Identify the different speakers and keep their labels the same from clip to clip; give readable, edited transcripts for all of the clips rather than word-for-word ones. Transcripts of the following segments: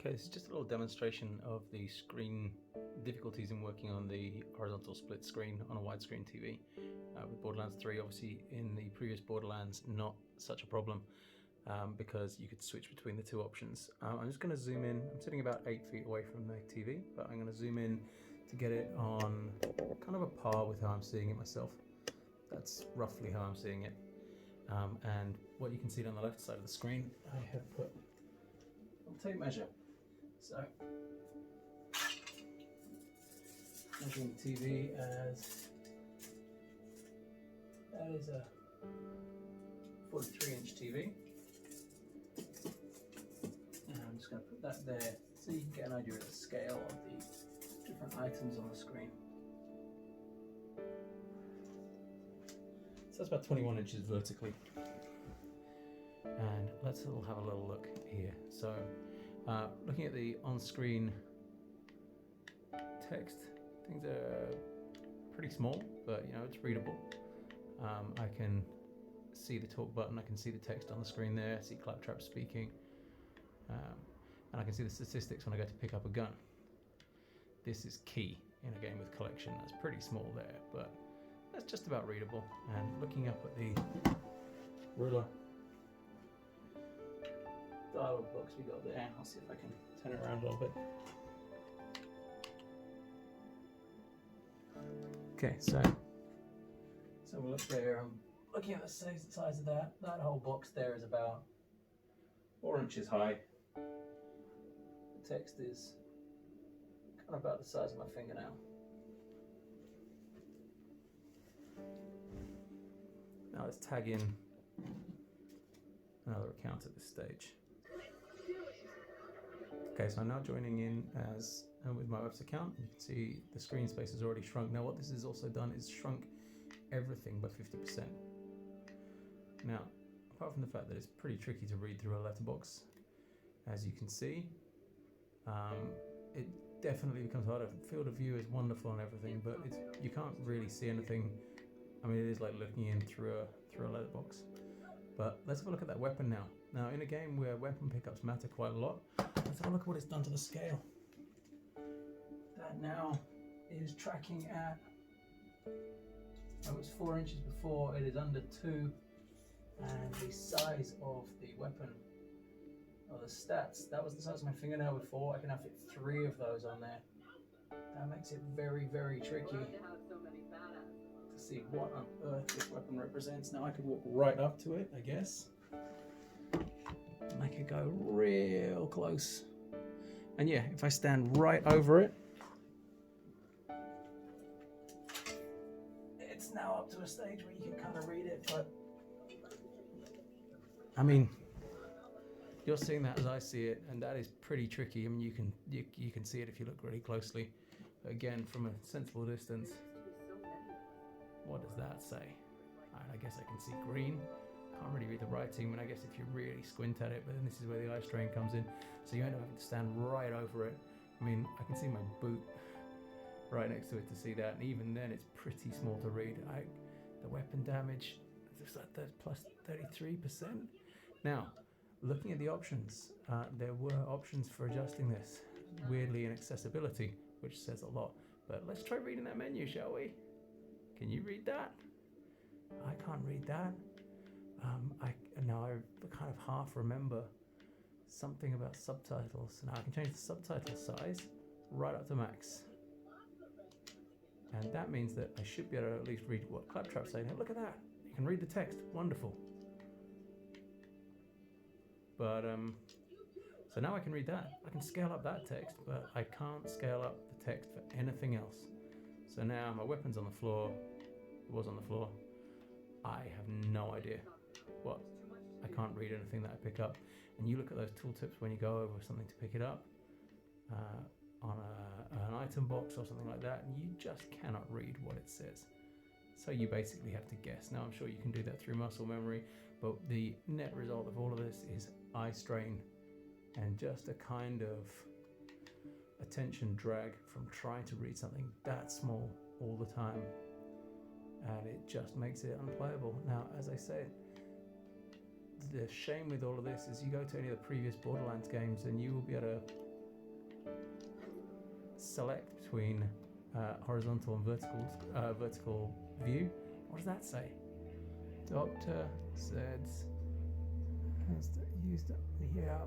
Speaker 1: Okay, this is just a little demonstration of the screen difficulties in working on the horizontal split screen on a widescreen TV. With Borderlands 3, obviously in the previous Borderlands, not such a problem because you could switch between the two options. I'm just going to zoom in. I'm sitting about 8 feet away from the TV, but I'm going to zoom in to get it on kind of a par with how I'm seeing it myself. That's roughly how I'm seeing it. And what you can see on the left side of the screen, I have put a tape measure. So, measuring the TV as that is a 43-inch TV. And I'm just going to put that there so you can get an idea of the scale of the different items on the screen. So that's about 21 inches vertically. And let's have a little look here. So, looking at the on-screen text, things are pretty small, but you know, it's readable. I can see the talk button, I can see the text on the screen there, I see Claptrap speaking, and I can see the statistics when I go to pick up a gun. This is key in a game with collection. That's pretty small there, but that's just about readable. And looking up at the ruler dialog box we got there, I'll see if I can turn it around a little bit. Okay, so we'll look there. I'm looking at the size of that. That whole box there is about 4 inches high. The text is kind of about the size of my fingernail. Now let's tag in another account at this stage. Okay, so I'm now joining in as with my web's account. You can see the screen space has already shrunk. Now what this has also done is shrunk everything by 50%. Now, apart from the fact that it's pretty tricky to read through a letterbox, as you can see, it definitely becomes harder. Field of view is wonderful and everything, but you can't really see anything. I mean, it is like looking in through a letterbox. But let's have a look at that weapon now. Now, in a game where weapon pickups matter quite a lot, let's have a look at what it's done to the scale. That now is tracking at, it was 4 inches before, it is under 2, and the size of the weapon, or the stats, that was the size of my fingernail before. I can now fit 3 of those on there. That makes it very, very tricky to see what on earth this weapon represents. Now I could walk right up to it, I guess, and I could go real close. And yeah, if I stand right over it, it's now up to a stage where you can kind of read it, but I mean, you're seeing that as I see it, and that is pretty tricky. I mean, you can see it if you look really closely. But again, from a sensible distance, what does that say? I guess I can see green. Can't really read the writing, but I guess if you really squint at it, but then this is where the eye strain comes in. So you end up having to stand right over it. I mean, I can see my boot right next to it to see that, and even then it's pretty small to read. The weapon damage, it's like plus 33%. Now, looking at the options, there were options for adjusting this, weirdly in accessibility, which says a lot. But let's try reading that menu, shall we? Can you read that? I can't read that. I kind of half remember something about subtitles. Now I can change the subtitle size right up to max. And that means that I should be able to at least read what Claptrap's saying. Hey, look at that. You can read the text. Wonderful. But, so now I can read that. I can scale up that text, but I can't scale up the text for anything else. So now my weapon's on the floor. It was on the floor. I have no idea what. I can't read anything that I pick up. And you look at those tooltips when you go over something to pick it up on an item box or something like that, and you just cannot read what it says. So you basically have to guess. Now I'm sure you can do that through muscle memory, but the net result of all of this is eye strain and just a kind of attention drag from trying to read something that small all the time. And it just makes it unplayable. Now, as I said, the shame with all of this is you go to any of the previous Borderlands games and you will be able to select between horizontal and vertical view. What does that say? Doctor says used yeah.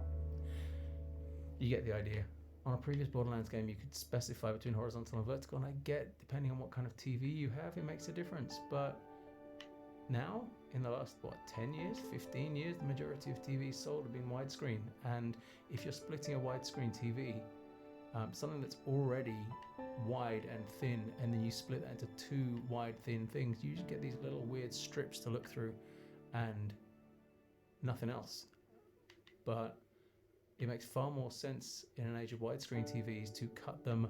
Speaker 1: You get the idea. On a previous Borderlands game, you could specify between horizontal and vertical, and I get, depending on what kind of TV you have, it makes a difference. But now, in the last, 10 years, 15 years, the majority of TVs sold have been widescreen. And if you're splitting a widescreen TV, something that's already wide and thin, and then you split that into two wide, thin things, you just get these little weird strips to look through and nothing else. But it makes far more sense in an age of widescreen TVs to cut them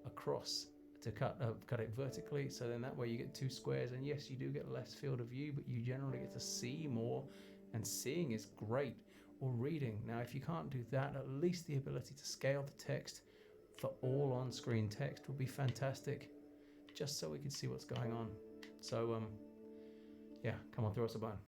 Speaker 1: across, to cut it vertically, so then that way you get two squares, and yes, you do get less field of view, but you generally get to see more, and seeing is great, or reading. Now, if you can't do that, at least the ability to scale the text for all on-screen text would be fantastic, just so we can see what's going on. So, yeah, come on, throw us a bone.